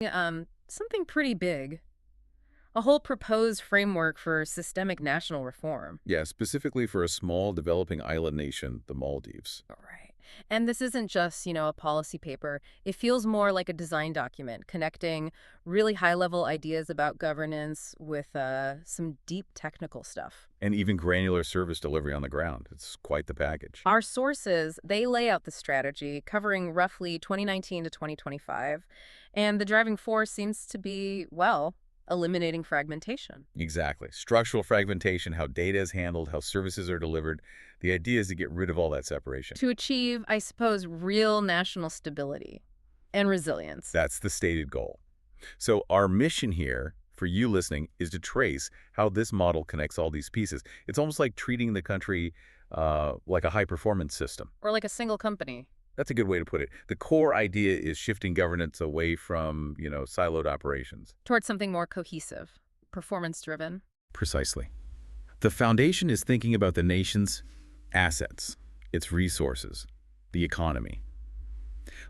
Something pretty big. A whole proposed framework for systemic national reform. Yeah, specifically for a small developing island nation, the Maldives. Right. And this isn't just, a policy paper. It feels more like a design document, connecting really high-level ideas about governance with some deep technical stuff. And even granular service delivery on the ground. It's quite the package. Our sources, they lay out the strategy covering roughly 2019 to 2025, and the driving force seems to be, well, eliminating fragmentation. Exactly. Structural fragmentation, how data is handled, how services are delivered. The idea is to get rid of all that separation. To achieve, I suppose, real national stability and resilience. That's the stated goal. So our mission here, for you listening, is to trace how this model connects all these pieces. It's almost like treating the country like a high-performance system. Or like a single company. That's a good way to put it. The core idea is shifting governance away from, siloed operations. Towards something more cohesive, performance-driven. Precisely. The foundation is thinking about the nation's assets, its resources, the economy,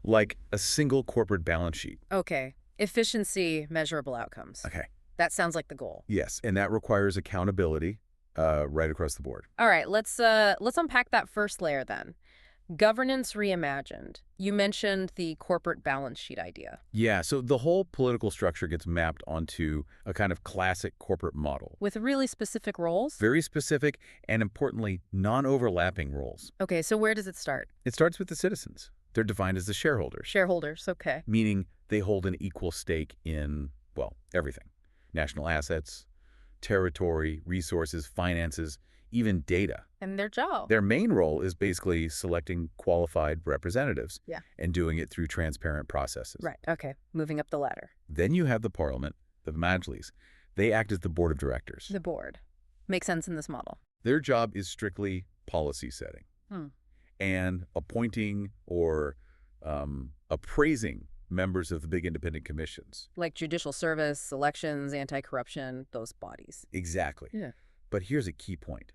like a single corporate balance sheet. Okay. Efficiency, measurable outcomes. Okay. That sounds like the goal. Yes, and that requires accountability right across the board. All right, let's unpack that first layer then. Governance reimagined. You mentioned the corporate balance sheet idea. Yeah, so the whole political structure gets mapped onto a kind of classic corporate model. With really specific roles? Very specific and, importantly, non-overlapping roles. Okay, so where does it start? It starts with the citizens. They're defined as the shareholders, Shareholders, okay. meaning they hold an equal stake in, well, everything. National assets, territory, resources, finances, even data. And their job. Their main role is basically selecting qualified representatives Yeah. and doing it through transparent processes. Right, okay. Moving up the ladder. Then you have the parliament, the Majlis. They act as the board of directors. The board. Makes sense in this model. Their job is strictly policy setting and appointing or appraising members of the big independent commissions. Like judicial service, elections, anti-corruption, those bodies. Exactly. Yeah. But here's a key point.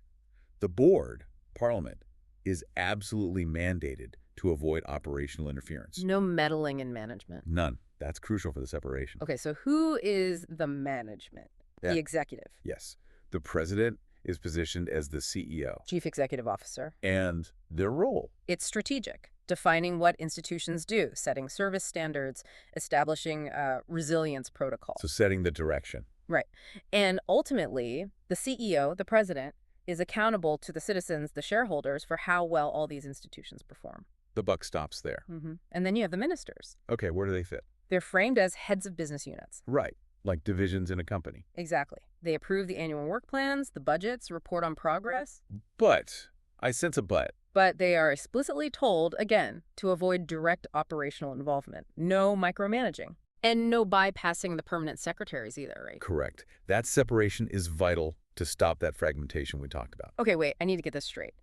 The board, parliament, is absolutely mandated to avoid operational interference. No meddling in management. None. That's crucial for the separation. Okay, so who is the management? Yeah. The executive. Yes. The president is positioned as the CEO. Chief Executive Officer. And their role. It's strategic, defining what institutions do, setting service standards, establishing resilience protocols. So setting the direction. Right. And ultimately, the CEO, the president, is accountable to the citizens, the shareholders, for how well all these institutions perform. The buck stops there. And then you have the ministers. Okay, where do they fit? They're framed as heads of business units. Right, like divisions in a company. Exactly. They approve the annual work plans, the budgets, report on progress. But, I sense a but. But they are explicitly told, again, to avoid direct operational involvement. No micromanaging. And no bypassing the permanent secretaries either, right? Correct. That separation is vital to stop that fragmentation we talked about. Okay, wait, I need to get this straight.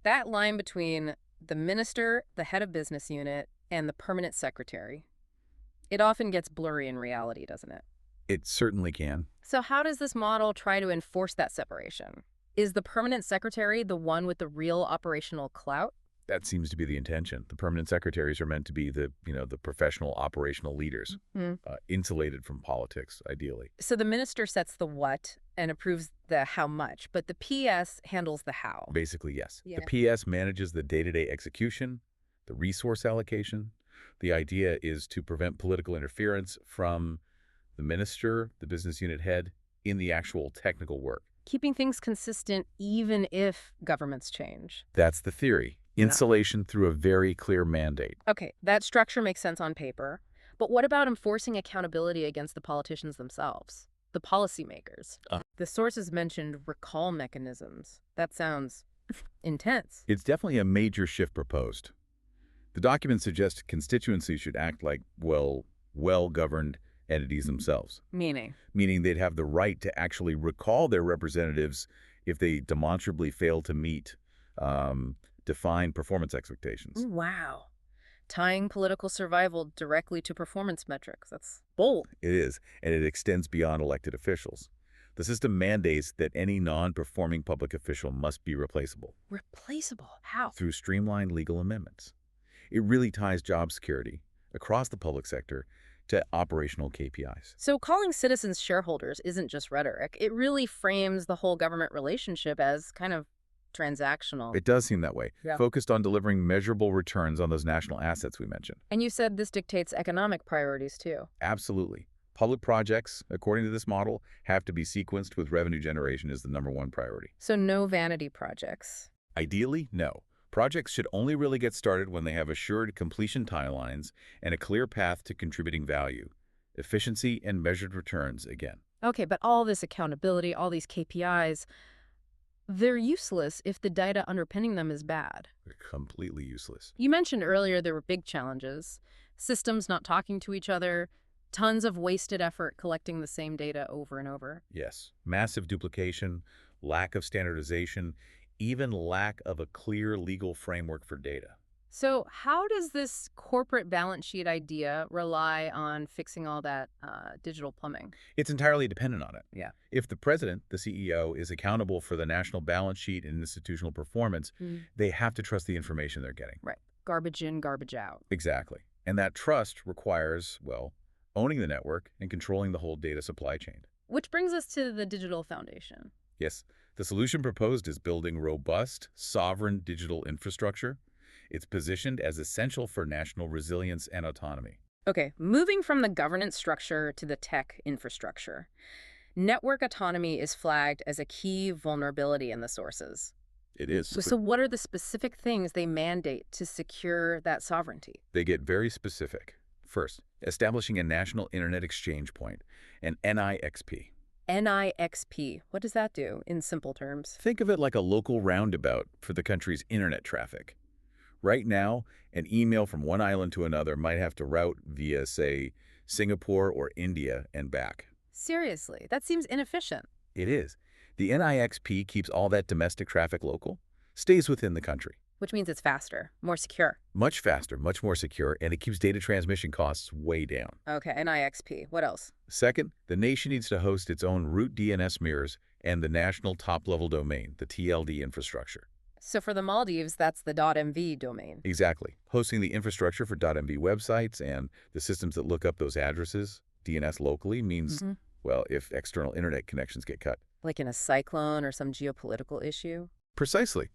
That line between the minister, the head of business unit, and the permanent secretary, it often gets blurry in reality, doesn't it? It certainly can. So how does this model try to enforce that separation? Is the permanent secretary the one with the real operational clout? That seems to be the intention. The permanent secretaries are meant to be the professional operational leaders, insulated from politics, ideally. So the minister sets the what and approves the how much, but the PS handles the how. Basically, yes. Yeah. The PS manages the day-to-day execution, the resource allocation. The idea is to prevent political interference from the minister, the business unit head, in the actual technical work. Keeping things consistent even if governments change. That's the theory. Insulation through a very clear mandate. Okay, that structure makes sense on paper. But what about enforcing accountability against the politicians themselves, the policymakers? The sources mentioned recall mechanisms. That sounds intense. It's definitely a major shift proposed. The document suggests constituencies should act like, well-governed entities themselves. Meaning? Meaning they'd have the right to actually recall their representatives if they demonstrably fail to meet defined performance expectations. Wow. Tying political survival directly to performance metrics. That's bold. It is, and it extends beyond elected officials. The system mandates that any non-performing public official must be replaceable. Replaceable? How? Through streamlined legal amendments. It really ties job security across the public sector to operational KPIs. So calling citizens shareholders isn't just rhetoric. It really frames the whole government relationship as kind of transactional. It does seem that way, Yeah. focused on delivering measurable returns on those national assets we mentioned. And you said this dictates economic priorities too. Absolutely. Public projects, according to this model, have to be sequenced with revenue generation as the #1 priority. So no vanity projects. Ideally, no. Projects should only really get started when they have assured completion timelines and a clear path to contributing value, efficiency, and measured returns again. Okay, but all this accountability, all these KPIs, they're useless if the data underpinning them is bad. They're completely useless. You mentioned earlier there were big challenges. Systems not talking to each other, tons of wasted effort collecting the same data over and over. Yes, massive duplication, lack of standardization, even lack of a clear legal framework for data. So how does this corporate balance sheet idea rely on fixing all that digital plumbing? It's entirely dependent on it. Yeah. If the president, the CEO, is accountable for the national balance sheet and institutional performance, they have to trust the information they're getting. Right. Garbage in, garbage out. Exactly. And that trust requires, well, owning the network and controlling the whole data supply chain. Which brings us to the digital foundation. Yes, the solution proposed is building robust, sovereign digital infrastructure. It's positioned as essential for national resilience and autonomy. Okay, moving from the governance structure to the tech infrastructure. Network autonomy is flagged as a key vulnerability in the sources. It is. So what are the specific things they mandate to secure that sovereignty? They get very specific. First, establishing a national internet exchange point, an NIXP. NIXP, what does that do in simple terms? Think of it like a local roundabout for the country's internet traffic. Right now, an email from one island to another might have to route via, say, Singapore or India and back. Seriously, that seems inefficient. It is. The NIXP keeps all that domestic traffic local, stays within the country. Which means it's faster, more secure. Much faster, much more secure, and it keeps data transmission costs way down. Okay, NIXP. What else? Second, the nation needs to host its own root DNS mirrors and the national top-level domain, the TLD infrastructure. So for the Maldives, that's the .mv domain. Exactly. Hosting the infrastructure for .mv websites and the systems that look up those addresses, DNS locally, means, well, if external internet connections get cut. Like in a cyclone or some geopolitical issue? Precisely.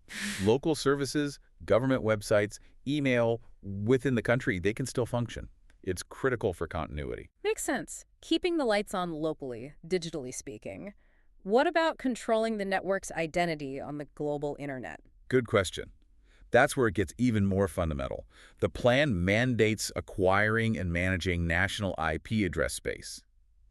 Local services, government websites, email within the country, they can still function. It's critical for continuity. Makes sense. Keeping the lights on locally, digitally speaking. What about controlling the network's identity on the global internet? Good question. That's where it gets even more fundamental. The plan mandates acquiring and managing national IP address space.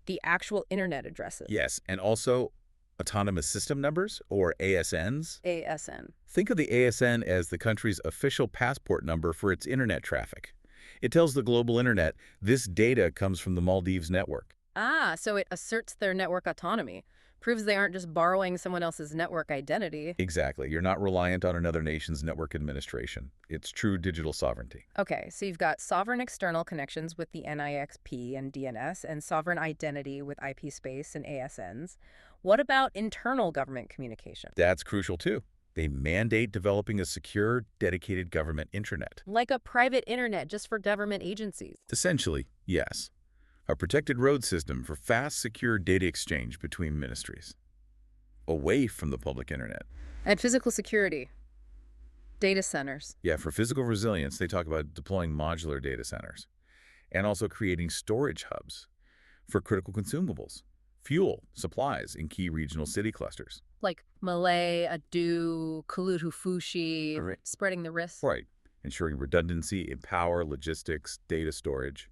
The actual internet addresses. Yes, and also autonomous system numbers, or ASNs. ASN. Think of the ASN as the country's official passport number for its internet traffic. It tells the global internet this data comes from the Maldives network. Ah, so it asserts their network autonomy. Proves they aren't just borrowing someone else's network identity. Exactly. You're not reliant on another nation's network administration. It's true digital sovereignty. Okay, so you've got sovereign external connections with the NIXP and DNS, and sovereign identity with IP space and ASNs. What about internal government communication? That's crucial too. They mandate developing a secure, dedicated government intranet. Like a private internet just for government agencies. Essentially, yes. A protected road system for fast, secure data exchange between ministries, away from the public internet. And physical security. Data centers. Yeah, for physical resilience, they talk about deploying modular data centers and also creating storage hubs for critical consumables, fuel, supplies in key regional city clusters. Like Malay, Adu, Kulutufushi, Right. spreading the risk. Right, ensuring redundancy in power, logistics, data storage,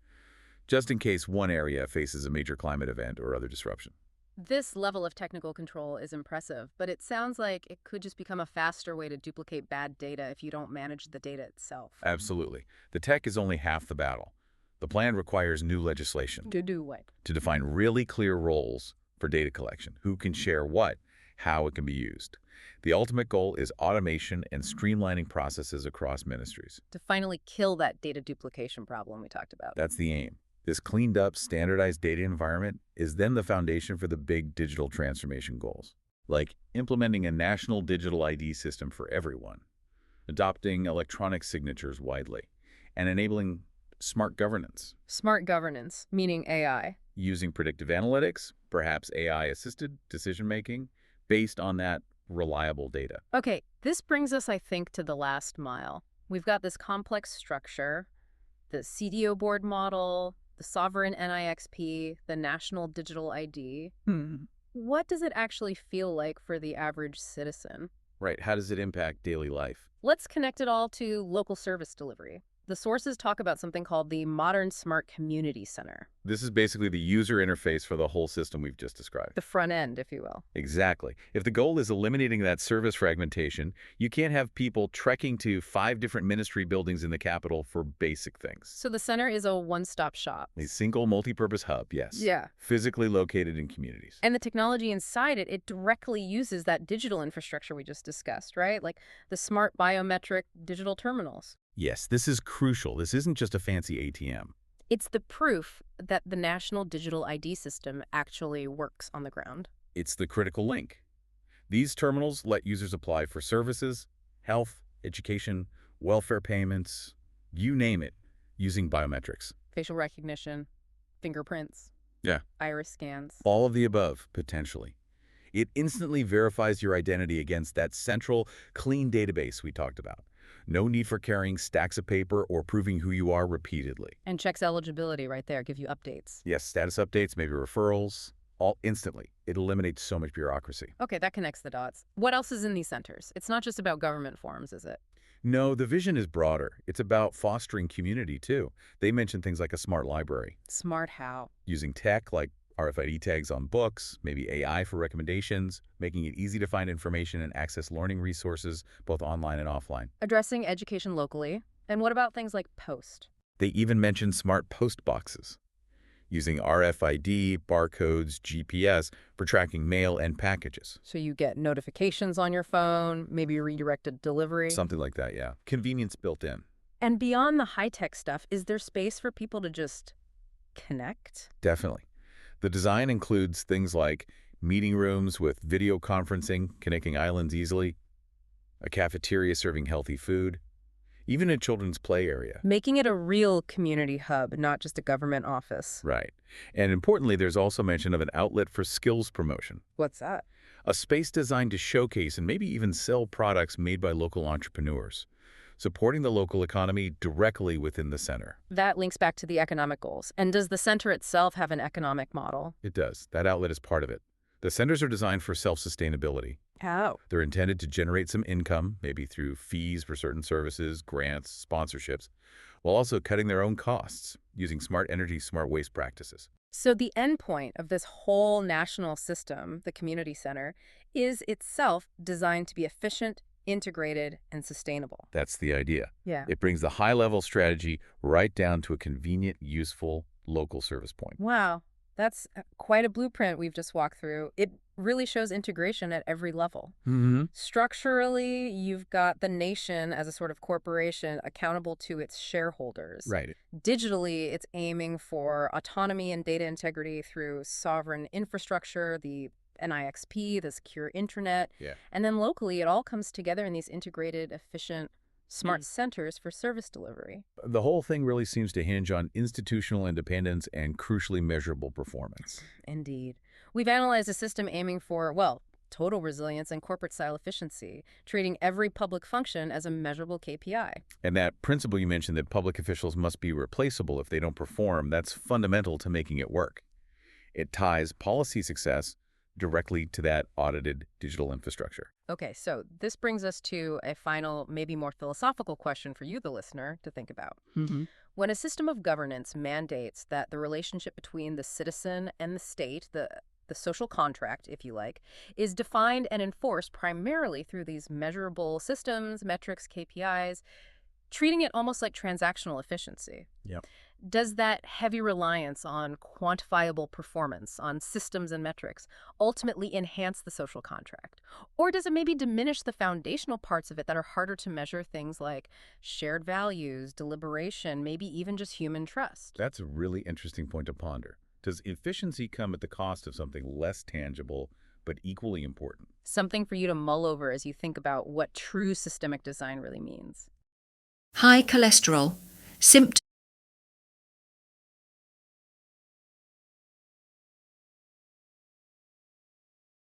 just in case one area faces a major climate event or other disruption. This level of technical control is impressive, but it sounds like it could just become a faster way to duplicate bad data if you don't manage the data itself. Absolutely. The tech is only half the battle. The plan requires new legislation To do what? to define really clear roles for data collection, who can share what, how it can be used. The ultimate goal is automation and streamlining processes across ministries. To finally kill that data duplication problem we talked about. That's the aim. This cleaned up, standardized data environment is then the foundation for the big digital transformation goals, like implementing a national digital ID system for everyone, adopting electronic signatures widely, and enabling smart governance, Smart governance, meaning AI. using predictive analytics, perhaps AI-assisted decision-making, based on that reliable data. Okay, this brings us, I think, to the last mile. We've got this complex structure, the CDO board model, the sovereign NIXP, the national digital ID. What does it actually feel like for the average citizen? Right, how does it impact daily life? Let's connect it all to local service delivery. The sources talk about something called the Modern Smart Community Center, This is basically the user interface for the whole system we've just described. the front end, if you will. Exactly. If the goal is eliminating that service fragmentation, you can't have people trekking to 5 different ministry buildings in the capital for basic things. So the center is a one-stop shop. A single multi-purpose hub, yes. Yeah. Physically located in communities. And the technology inside it, it directly uses that digital infrastructure we just discussed, right? Like the smart biometric digital terminals. Yes, this is crucial. This isn't just a fancy ATM. It's the proof that the national digital ID system actually works on the ground. It's the critical link. These terminals let users apply for services, health, education, welfare payments, you name it, using biometrics. Facial recognition, fingerprints, Yeah. iris scans. All of the above, potentially. It instantly verifies your identity against that central, clean database we talked about. No need for carrying stacks of paper or proving who you are repeatedly. And checks eligibility right there, give you updates. Yes, status updates, maybe referrals, all instantly. It eliminates so much bureaucracy. Okay, that connects the dots. What else is in these centers? It's not just about government forms, is it? No, the vision is broader. It's about fostering community, too. They mention things like a smart library, Smart how? using tech like RFID tags on books, maybe AI for recommendations, making it easy to find information and access learning resources, both online and offline. Addressing education locally. And what about things like post? They even mention smart post boxes, using RFID, barcodes, GPS for tracking mail and packages. So you get notifications on your phone, maybe redirected delivery. Something like that, yeah. Convenience built in. And beyond the high-tech stuff, is there space for people to just connect? Definitely. The design includes things like meeting rooms with video conferencing, connecting islands easily, a cafeteria serving healthy food, even a children's play area. Making it a real community hub, not just a government office. Right. And importantly, there's also mention of an outlet for skills promotion, What's that? a space designed to showcase and maybe even sell products made by local entrepreneurs, supporting the local economy directly within the center. That links back to the economic goals. And does the center itself have an economic model? It does. That outlet is part of it. The centers are designed for self-sustainability. How? They're intended to generate some income, maybe through fees for certain services, grants, sponsorships, while also cutting their own costs using smart energy, smart waste practices. So the end point of this whole national system, the community center, is itself designed to be efficient, integrated, and sustainable. That's the idea. Yeah. It brings the high-level strategy right down to a convenient, useful, local service point. Wow, that's quite a blueprint we've just walked through. It really shows integration at every level. Structurally, you've got the nation as a sort of corporation accountable to its shareholders. Right. Digitally, it's aiming for autonomy and data integrity through sovereign infrastructure, the NIXP, the secure internet. Yeah. And then locally, it all comes together in these integrated, efficient, smart centers for service delivery. The whole thing really seems to hinge on institutional independence and crucially measurable performance. Indeed. We've analyzed a system aiming for, well, total resilience and corporate-style efficiency, treating every public function as a measurable KPI. And that principle you mentioned that public officials must be replaceable if they don't perform, that's fundamental to making it work. It ties policy success directly to that audited digital infrastructure. Okay, so this brings us to a final, maybe more philosophical question for you, the listener, to think about. When a system of governance mandates that the relationship between the citizen and the state, the social contract, if you like, is defined and enforced primarily through these measurable systems, metrics, KPIs, treating it almost like transactional efficiency. Yep. Does that heavy reliance on quantifiable performance, on systems and metrics, ultimately enhance the social contract? Or does it maybe diminish the foundational parts of it that are harder to measure, things like shared values, deliberation, maybe even just human trust? That's a really interesting point to ponder. Does efficiency come at the cost of something less tangible but equally important? Something for you to mull over as you think about what true systemic design really means. High cholesterol, symptoms